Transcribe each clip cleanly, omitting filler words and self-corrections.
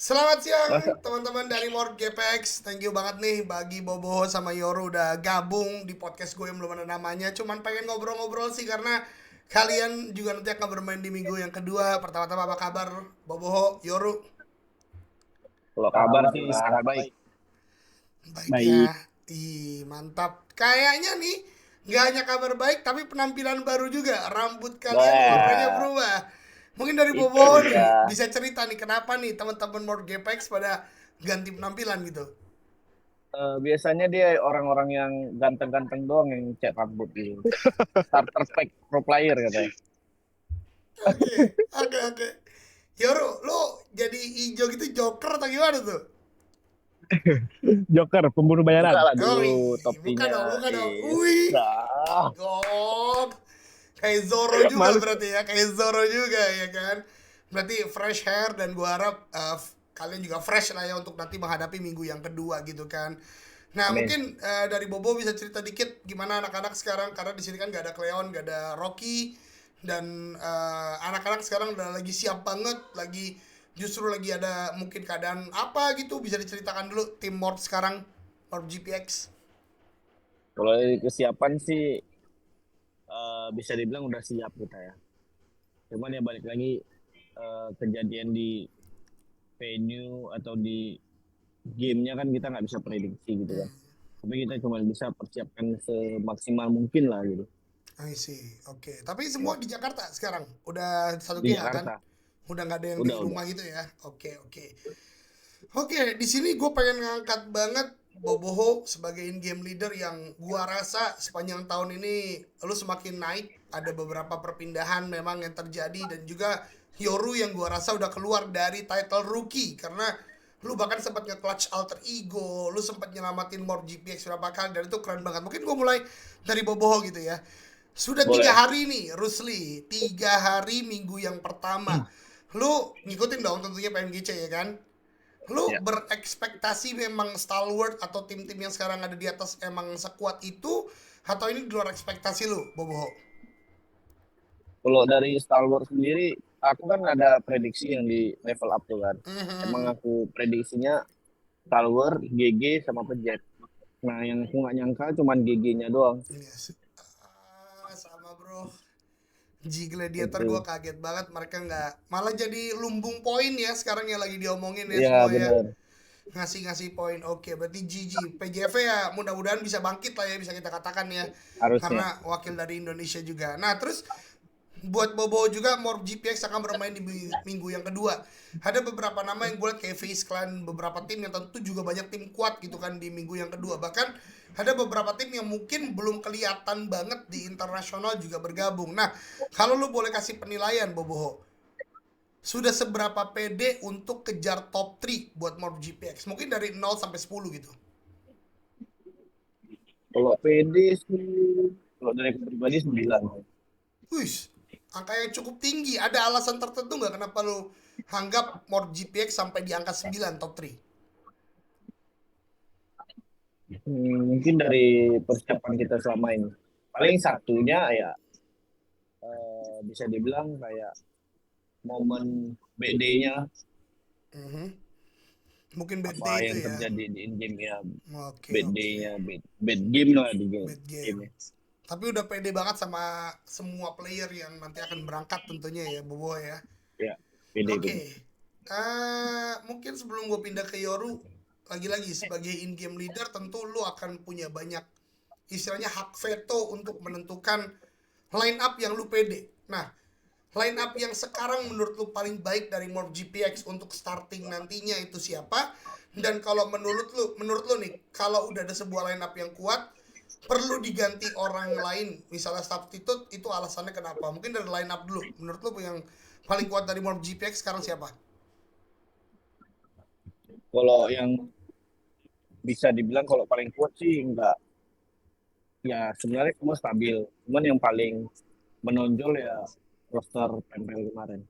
Selamat siang Masa teman-teman dari More GPX. Thank you banget nih bagi Bobo sama Yoru udah gabung di podcast gue yang belum ada namanya. Cuman pengen ngobrol-ngobrol sih karena kalian juga nanti akan bermain di minggu yang kedua. Pertama-tama apa kabar Bobo, Yoru? kalau kabar sih sangat baik. Baik ya. Baik. Ih, mantap. Kayaknya nih nggak hanya kabar baik tapi penampilan baru juga. Rambut kalian warnanya Wah, berubah. Mungkin dari itu Bobo dia. nih bisa cerita nih kenapa nih teman-teman More GPX pada ganti penampilan gitu. Biasanya dia orang-orang yang ganteng-ganteng doang yang cat rambut gitu. Starter pack pro player katanya. Oke, oke. Yoru, lo jadi hijau gitu Joker atau gimana tuh? Joker, pembunuh Buka bayaran. lah Oh, dulu bukan topinya. dong, bukan dong. Wih, Nah, gok. Kayak Zoro juga Malu. berarti ya, kayak Zoro juga ya kan. Berarti fresh hair dan gua harap kalian juga fresh lah ya untuk nanti menghadapi minggu yang kedua gitu kan. Nah amin. mungkin dari Bobo bisa cerita dikit gimana anak-anak sekarang karena di sini kan gak ada Cleon, gak ada Rocky dan anak-anak sekarang udah lagi siap banget, lagi justru lagi ada mungkin keadaan apa gitu bisa diceritakan dulu tim Morph sekarang Morph GPX. Kalau dari kesiapan sih bisa dibilang udah siap kita ya. Cuman ya balik lagi kejadian di venue atau di gamenya kan kita nggak bisa prediksi gitu kan. Tapi kita cuma bisa persiapkan semaksimal mungkin lah gitu I see, oke. Tapi semua di Jakarta sekarang udah satu di GA kan? Jakarta. Udah nggak ada yang di Udah. rumah gitu ya? Oke, oke. Oke, di sini gue pengen ngangkat banget Boboho sebagai in-game leader yang gua rasa sepanjang tahun ini lu semakin naik. Ada beberapa perpindahan memang yang terjadi dan juga Yoru yang gua rasa udah keluar dari title rookie karena lu bahkan sempat nge-clutch alter ego, lu sempat nyelamatin Morph GPX berapa kali dan itu keren banget. Mungkin gua mulai dari Boboho gitu ya. Sudah tiga Boleh. hari nih, Rusli. 3 hari minggu yang pertama. Lu ngikutin dong tentunya PMGC ya kan? Lu Ya. berekspektasi memang stalwart atau tim-tim yang sekarang ada di atas emang sekuat itu atau ini di luar ekspektasi lu, Boboho? Kalau dari Star Wars sendiri, aku kan ada prediksi yang di level up tuh kan. Emang aku prediksinya Star Wars, GG sama Pejet. Nah, yang aku nggak nyangka cuman GG-nya doang. Yes. Sama bro. G Gladiator gue Itu. kaget banget mereka nggak malah jadi lumbung poin ya sekarang yang lagi diomongin ya Ya semua ya benar. ngasih-ngasih poin. Oke berarti GG PJV ya mudah-mudahan bisa bangkit lah ya bisa kita katakan ya Harusnya. karena wakil dari Indonesia juga. Nah terus buat Bobo juga Morph GPX akan bermain di minggu yang kedua. Ada beberapa nama yang gue liat kayak Face Clan, beberapa tim yang tentu juga banyak tim kuat gitu kan di minggu yang kedua. Bahkan ada beberapa tim yang mungkin belum kelihatan banget di internasional juga bergabung. Nah, kalau lu boleh kasih penilaian Bobo, sudah seberapa pede untuk kejar top 3 buat Morph GPX? Mungkin dari 0 sampai 10 gitu. Kalau PD sih, kalau dari aku pribadi 9. Wih, angka yang cukup tinggi. Ada alasan tertentu nggak kenapa lu anggap Morph GPX sampai di angka 9 top 3? Mungkin dari persiapan kita selama ini. Paling satunya ya bisa dibilang kayak momen BD-nya, Mhm. Mungkin bad apa day itu yang ya. terjadi di in-game ya, Oke, bad oke. day-nya, bad game lah di game. Bad game. Game. Tapi udah pede banget sama semua player yang nanti akan berangkat tentunya ya, Bobo ya. Ya, PD Oke. PD. Mungkin sebelum gue pindah ke Yoru, lagi-lagi sebagai in-game leader tentu lu akan punya banyak istilahnya hak veto untuk menentukan line up yang lu pede. Nah, line up yang sekarang menurut lu paling baik dari Morph GPX untuk starting nantinya itu siapa? Dan kalau menurut lu nih, kalau udah ada sebuah line up yang kuat, perlu diganti orang lain, misalnya substitute, itu alasannya kenapa? Mungkin dari line up dulu. Menurut lu yang paling kuat dari Morph GPX sekarang siapa? Kalau yang bisa dibilang kalau paling kuat sih enggak. Ya sebenarnya semua stabil. Cuman yang paling menonjol ya roster tempel kemarin.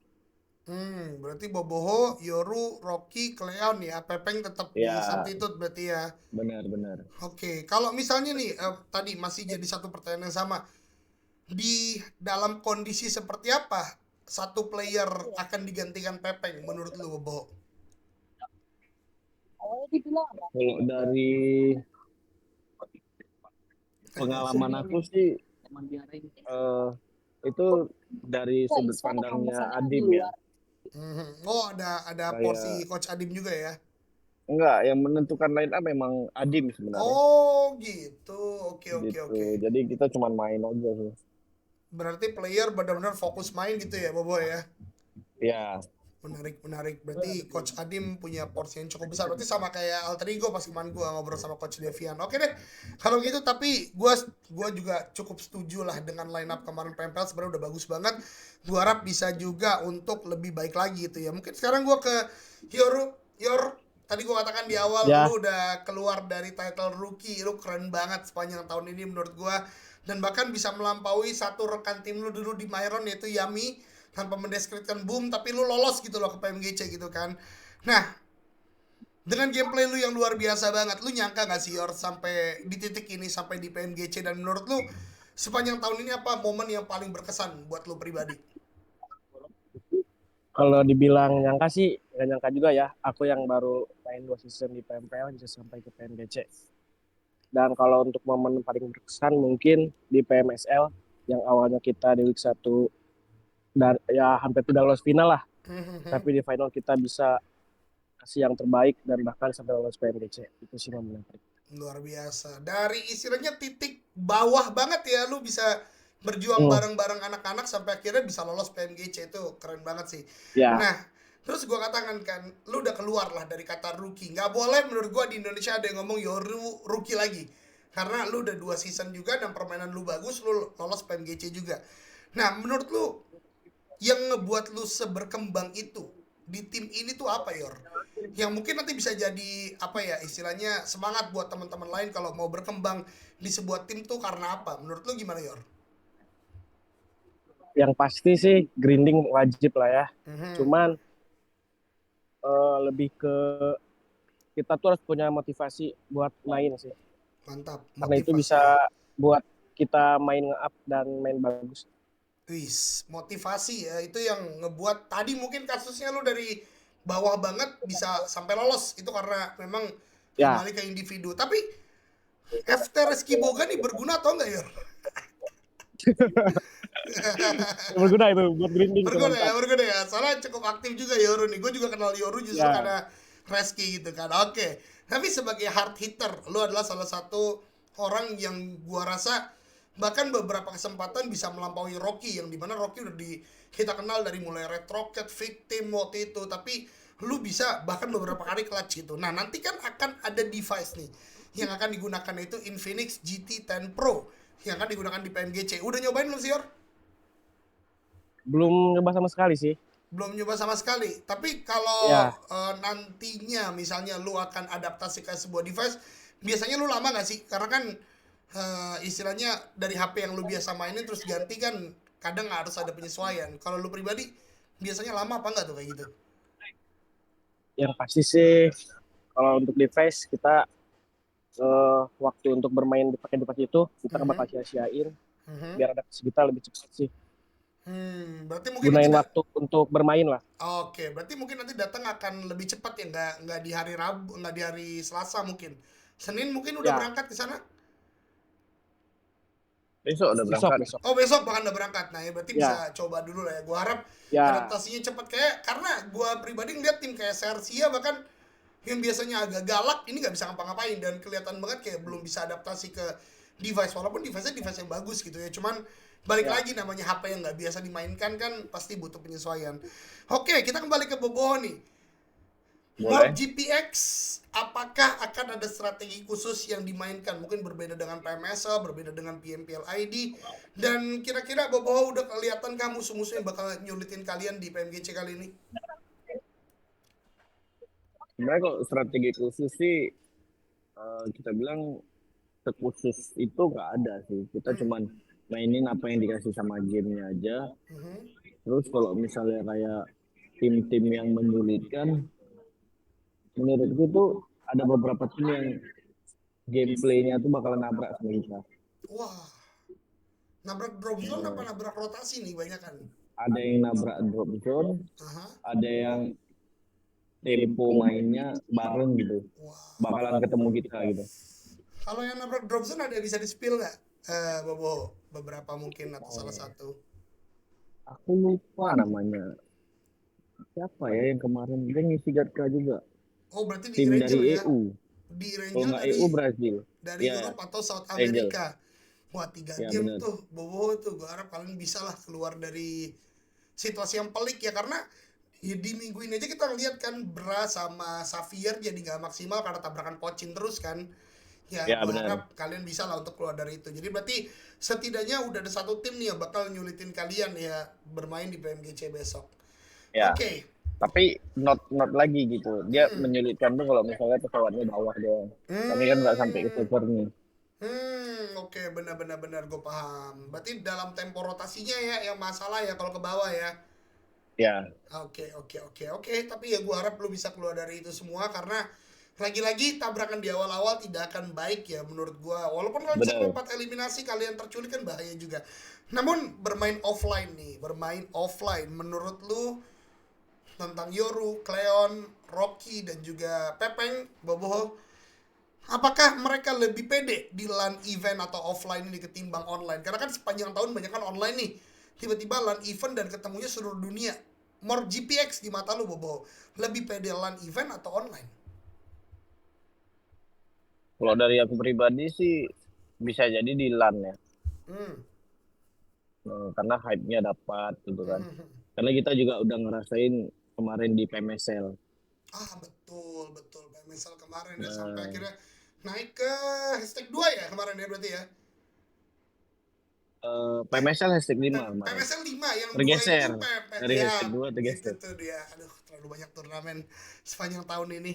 Berarti Boboho, Yoru, Rocky, Cleon ya. Pepeng tetap di Ya substitute berarti ya. benar-benar. Oke, kalau misalnya nih tadi masih jadi satu pertanyaan yang sama. Di dalam kondisi seperti apa satu player akan digantikan Pepeng menurut lu Boboho? Kalau dari pengalaman aku sih eh, itu dari sudut pandangnya Adim ya. Oh, ada porsi Kayak Coach Adim juga ya. enggak, yang menentukan line up memang Adim sebenarnya. Oh, gitu. Oke, oke, Gitu. oke. Jadi kita cuma main aja sih. Berarti player benar-benar fokus main gitu ya, Bobo ya. Ya, Menarik, menarik. Berarti Coach Adim punya porsi yang cukup besar. Berarti sama kayak Alter Ego pas kemarin gue ngobrol sama Coach Devian. Oke deh, kalau gitu tapi gua juga cukup setuju lah dengan line up kemarin PMPL sebenarnya udah bagus banget. Gua harap bisa juga untuk lebih baik lagi gitu ya. Mungkin sekarang gua ke Yoru. Tadi gua katakan di awal lu Ya, udah keluar dari title rookie. Lu keren banget sepanjang tahun ini menurut gua. Dan bahkan bisa melampaui satu rekan tim lu dulu di Myron yaitu Yami tanpa mendeskripsikan boom tapi lu lolos gitu loh ke PMGC gitu kan. Nah, dengan gameplay lu yang luar biasa banget, lu nyangka gak sih Yor sampai di titik ini sampai di PMGC, dan menurut lu sepanjang tahun ini apa momen yang paling berkesan buat lu pribadi? kalau dibilang nyangka sih, nggak nyangka juga ya. Aku yang baru main 2 season di PMPL bisa sampai ke PMGC. Dan kalau untuk momen paling berkesan mungkin di PMSL yang awalnya kita di week 1 dan ya hampir tidak lolos final lah. Tapi di final kita bisa kasih yang terbaik dan bahkan sampai lolos PMGC. Itu sih momen yang paling. Luar biasa. Dari istilahnya titik bawah banget ya lu bisa berjuang Hmm, bareng-bareng anak-anak sampai akhirnya bisa lolos PMGC, itu keren banget sih. ya, Nah, terus gua katakan kan, lu udah keluar lah dari kata rookie. Nggak boleh menurut gua di Indonesia ada yang ngomong Yoru rookie lagi. Karena lu udah 2 season juga dan permainan lu bagus, lu lolos PMGC juga. Nah, menurut lu yang ngebuat lu seberkembang itu di tim ini tuh apa, Yor? Yang mungkin nanti bisa jadi apa ya istilahnya semangat buat teman-teman lain kalau mau berkembang di sebuah tim tuh karena apa? Menurut lu gimana, Yor? yang pasti sih grinding wajib lah ya. Mhm. Cuman lebih ke kita tuh harus punya motivasi buat main sih. Mantap, Karena itu motivasi bisa ya. buat kita main nge-up dan main bagus. Wis, motivasi ya itu yang ngebuat tadi mungkin kasusnya lu dari bawah banget bisa sampai lolos itu karena memang Ya, kembali ke individu. Tapi FT Reski Boga nih berguna atau enggak, Yor? berguna itu buat grinding itu Berguna ya, mantap. berguna ya. Soalnya cukup aktif juga Yoru nih. Gue juga kenal Yoru justru Ya, karena Reski gitu kan. Oke. Tapi sebagai hard hitter, lu adalah salah satu orang yang gua rasa bahkan beberapa kesempatan bisa melampaui Rocky, yang dimana Rocky udah kita kenal dari mulai Red Rocket, Victim waktu itu, tapi lu bisa bahkan beberapa kali clutch gitu. Nah, nanti kan akan ada device nih yang akan digunakan, itu Infinix GT10 Pro yang akan digunakan di PMGC. Udah nyobain belum sih, Yor? belum nyoba sama sekali sih. Belum nyoba sama sekali. Tapi kalau Ya, nantinya misalnya lu akan adaptasi ke sebuah device, biasanya lu lama nggak sih? Karena kan istilahnya dari HP yang lu biasa mainin terus ganti kan kadang harus ada penyesuaian. Kalau lu pribadi biasanya lama apa enggak tuh kayak gitu? yang pasti sih kalau untuk device kita waktu untuk bermain pakai device itu kita kan bakal Mhm. sia-siain Mhm. biar adaptasi kita lebih cepat sih. Berarti mungkin nanti Gunain waktu untuk bermain lah. Oke, berarti mungkin nanti datang akan lebih cepat ya, nggak di hari Rabu, nggak di hari Selasa mungkin. Senin mungkin udah Ya, berangkat ke sana. besok udah besok berangkat. besok. Oh, besok bahkan udah berangkat. Nah ya berarti bisa Ya, coba dulu lah ya. Gua harap ya, adaptasinya cepat, kayak karena gua pribadi ngeliat tim kayak Sersia bahkan yang biasanya agak galak ini nggak bisa ngapa-ngapain dan kelihatan banget kayak belum bisa adaptasi ke device, walaupun device-nya device yang bagus gitu ya. Cuman balik ya. lagi namanya HP yang nggak biasa dimainkan kan pasti butuh penyesuaian. Oke, kita kembali ke Bobo nih. Mob Boleh. GPX, apakah akan ada strategi khusus yang dimainkan? Mungkin berbeda dengan PMSL, berbeda dengan PMPL ID. Dan kira-kira Bobo udah kelihatan kah musuh-musuh yang bakal nyulitin kalian di PMGC kali ini? Sebenarnya kalau strategi khusus sih kita bilang sekhusus itu nggak ada sih. Kita cuman mainin apa yang dikasih sama gamenya aja. Mhm. Terus kalau misalnya kayak tim-tim yang menyulitkan, menurutku tuh ada beberapa tim yang gameplaynya tuh bakalan nabrak sama kita. Wah, nabrak drop zone apa Eh, nabrak rotasi nih banyak kan? ada yang nabrak drop zone, Aha. ada yang tempo mainnya bareng gitu. Wah. Bakalan ketemu kita gitu. Kalau yang nabrak drop zone ada bisa di-spill nggak? Bobo, beberapa mungkin atau salah satu. Aku lupa namanya. Siapa ya yang kemarin dia ngisi Gatka juga. Oh, berarti di Tim Ranger dari ya? EU. Di Kalau Ranger nggak dari EU Brazil. Ya, Europe atau South Angel. America. Wah, 3 Ya game benar. tuh, Bobo tuh. Gue harap kalian bisa lah keluar dari situasi yang pelik ya, karena ya di minggu ini aja kita ngeliat kan Bra sama Xavier jadi nggak maksimal karena tabrakan pocin terus kan. Ya, Ya gue benar. harap kalian bisa lah untuk keluar dari itu. Jadi berarti setidaknya udah ada satu tim nih yang bakal nyulitin kalian ya bermain di PMGC besok. Ya. Oke. Tapi not lagi gitu. Dia Hmm. menyulitkan tuh kalau misalnya pesawatnya bawah doang. Kami kan nggak sampai ke server nih. Oke, benar gue paham. Berarti dalam tempo rotasinya ya yang masalah ya kalau ke bawah ya. Ya, Oke. Tapi ya gue harap lu bisa keluar dari itu semua karena lagi-lagi tabrakan di awal-awal tidak akan baik ya menurut gue. Walaupun kalau benar. sampai 4 eliminasi kalian terculik kan bahaya juga. Namun bermain offline menurut lu tentang Yoru, Cleon, Rocky dan juga Pepeng, Bobo, apakah mereka lebih pede di LAN event atau offline ini ketimbang online? Karena kan sepanjang tahun banyak kan online nih. Tiba-tiba LAN event dan ketemunya seluruh dunia. More GPX di mata lu, Bobo. Lebih pede LAN event atau online? Kalau dari aku pribadi sih bisa jadi di LAN ya. Hmm. Karena hype-nya dapat gitu kan. Hmm. Karena kita juga udah ngerasain kemarin di PMSL. Betul. PMSL kemarin ya sampai akhirnya naik ke hashtag 2 ya kemarin ya berarti ya. PMSL hashtag 5 kemarin. PMSL 5 yang Tergeser. 2 itu Dari ya, hashtag 2 tergeser. itu tuh dia. Aduh, terlalu banyak turnamen sepanjang tahun ini.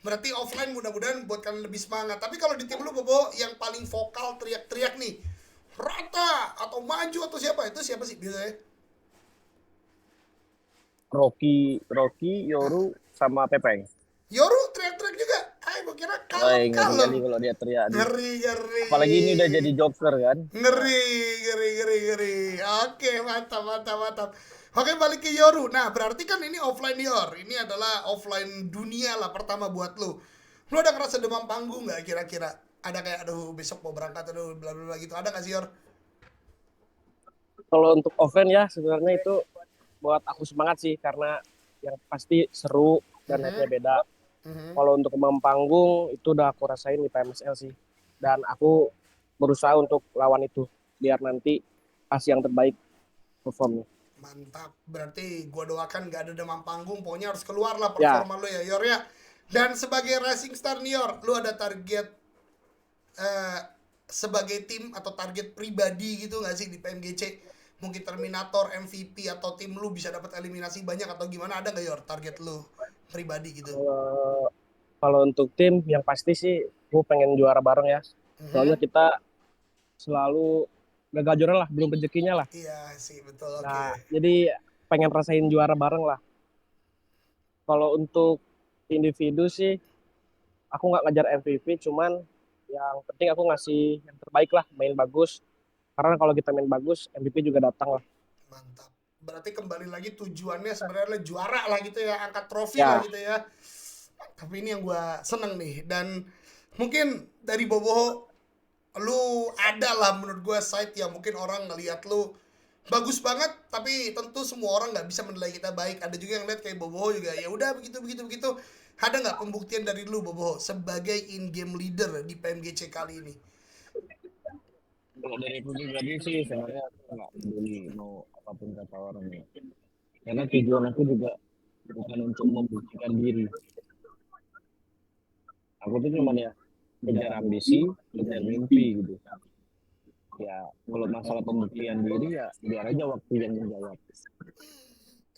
Berarti offline mudah-mudahan buat kalian lebih semangat. Tapi kalau di tim lu Bobo yang paling vokal teriak-teriak nih, Rata atau maju atau siapa? Itu siapa sih biasanya? Rocky, Yoru sama Pepeng. Yoru teriak-teriak juga. Gue kira Ngeri kalem. kalau dia teriak. Ngeri. Apalagi ini udah jadi joker kan. Ngeri. Oke, mantap. Oke, balik ke Yoru. Nah, berarti kan ini offline Yor. Ini adalah offline dunia lah pertama buat lu. Lu ada ngerasa demam panggung nggak kira-kira? Ada kayak, aduh besok mau berangkat, aduh bla bla bla gitu. Ada nggak sih Yor? Kalau untuk offline ya sebenarnya itu buat aku semangat sih karena yang pasti seru dan netnya beda. Kalau untuk demam panggung itu udah aku rasain di PMSL sih. Dan aku berusaha untuk lawan itu biar nanti kasih yang terbaik performnya. Mantap. Berarti gua doakan nggak ada demam panggung. Pokoknya harus keluar lah performa lu ya Yor ya. Dan sebagai Racing Star nih Yor, lu ada target sebagai tim atau target pribadi gitu nggak sih di PMGC? Mungkin Terminator, MVP atau tim lu bisa dapat eliminasi banyak atau gimana? Ada nggak Yor target lu pribadi gitu? Kalau untuk tim yang pasti sih gue pengen juara bareng ya. Soalnya kita selalu gagal juara lah, belum rezekinya lah. Iya sih betul. Nah, jadi pengen rasain juara bareng lah. Kalau untuk individu sih aku nggak ngajar MVP, cuman yang penting aku ngasih yang terbaik lah, main bagus. Karena kalau kita main bagus, MVP juga datang lah. Mantap. Berarti kembali lagi tujuannya sebenarnya adalah juara lah gitu ya, angkat trofi Ya. lah gitu ya. Tapi ini yang gue seneng nih. Dan mungkin dari Bobo, lu ada lah menurut gue site yang mungkin orang ngelihat lu bagus banget, tapi tentu semua orang nggak bisa menilai kita baik. Ada juga yang lihat kayak Bobo juga ya udah begitu. Ada nggak pembuktian dari lu Bobo sebagai in-game leader di PMGC kali ini? Kalau dari aku pribadi sih sebenarnya aku nggak peduli mau apapun kata orang ya. Karena tujuan aku juga bukan untuk membuktikan diri. Aku tuh cuma ya kejar ambisi, kejar mimpi gitu. Ya kalau masalah pembuktian diri ya biar aja waktu yang menjawab.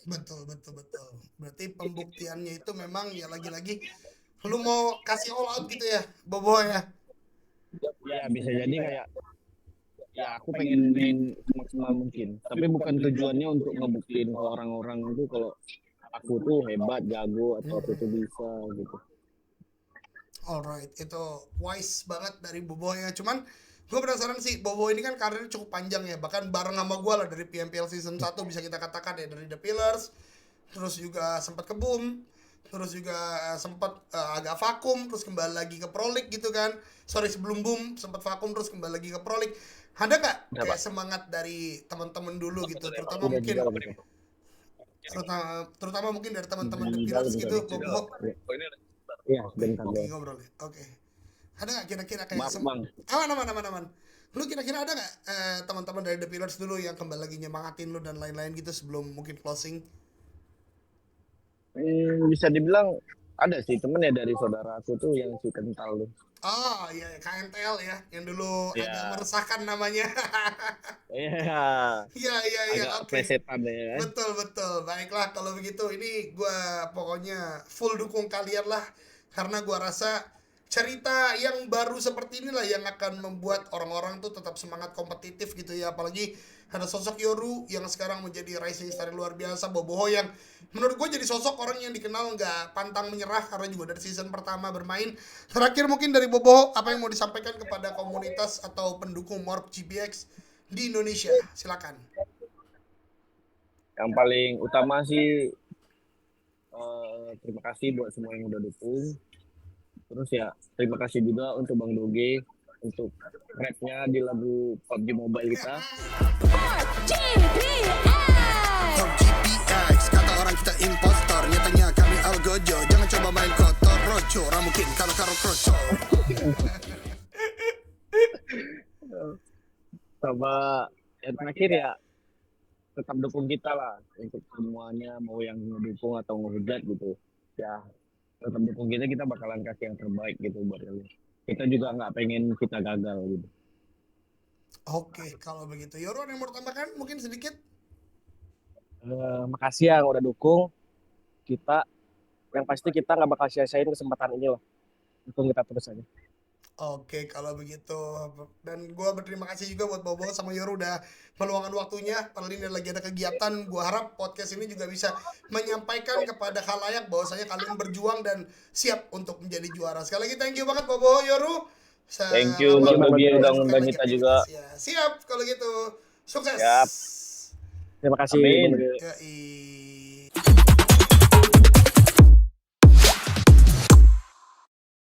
Betul. Berarti pembuktiannya itu memang ya lagi-lagi lu mau kasih all out gitu ya, Bobo ya. Ya bisa jadi kayak ya aku pengen main semaksimal mungkin. Tapi bukan tujuannya untuk ngebuktiin ke orang-orang itu kalau aku tuh hebat, jago atau aku tuh bisa gitu. Alright, itu wise banget dari Bobo ya. Cuman gue penasaran sih, Bobo ini kan karirnya cukup panjang ya. Bahkan bareng sama gue lah dari PMPL Season 1 bisa kita katakan ya. Dari The Pillars, terus juga sempat ke Boom, terus juga sempat agak vakum terus kembali lagi ke Pro League gitu kan. Sorry, sebelum boom sempat vakum terus kembali lagi ke Pro League. Ada nggak Udah, kayak Pak. semangat dari teman-teman dulu gitu, terutama Udah mungkin juga Bang. terutama mungkin dari teman-teman The Di Pillars dalam gitu, tadi. Bobo. Iya, sebentar Oke, doang. ngobrol ya. Oke. Ada nggak kira-kira kayak Maaf, Bang. aman aman aman aman. Lu kira-kira ada nggak teman-teman dari The Pillars dulu yang kembali lagi nyemangatin lu dan lain-lain gitu sebelum mungkin closing? Bisa dibilang ada sih temen ya dari saudara aku tuh yang si kental tuh. Oh iya, KNTL ya, yang dulu agak Ya, meresahkan namanya. iya, Iya iya iya, agak oke. plesetan ya kan. Betul betul. Baiklah kalau begitu, ini gua pokoknya full dukung kalian lah, karena gua rasa cerita yang baru seperti inilah yang akan membuat orang-orang tuh tetap semangat kompetitif gitu ya. Apalagi ada sosok Yoru yang sekarang menjadi rising star yang luar biasa, Boboho yang menurut gue jadi sosok orang yang dikenal nggak pantang menyerah karena juga dari season pertama bermain. Terakhir mungkin dari Boboho, apa yang mau disampaikan kepada komunitas atau pendukung Morph GPX di Indonesia? Silakan. Yang paling utama sih terima kasih buat semua yang udah dukung. Terus ya terima kasih juga untuk Bang Doge untuk rapnya di lagu PUBG Mobile kita. GPX, kata orang kita impostor, nyatanya kami algojo. Jangan coba main kotor, roco, mungkin kalau karo kroco. Sama yang terakhir ya tetap dukung kita lah untuk semuanya, mau yang ngedukung atau ngehujat gitu ya, tetap dukung kita bakalan kasih yang terbaik gitu buat kalian. Kita juga nggak pengen kita gagal gitu. Oke, kalau begitu. Yoru ada yang mau tambahkan mungkin sedikit? Makasih yang udah dukung kita. Yang pasti kita nggak bakal sia-siain kesempatan ini lah. Dukung kita terus aja. Oke, kalau begitu. Dan gue berterima kasih juga buat Bobo sama Yoru udah meluangkan waktunya. Padahal ini lagi ada kegiatan. Gue harap podcast ini juga bisa menyampaikan kepada khalayak bahwasanya kalian berjuang dan siap untuk menjadi juara. Sekali lagi thank you banget Bobo, Yoru. Thank you Bang Selamat Doge udah melanjutkan ngundang lagi kita juga. aktivitasnya. Siap kalau gitu. Sukses. Siap. Terima kasih. Amin. Bang Dede. Yoi.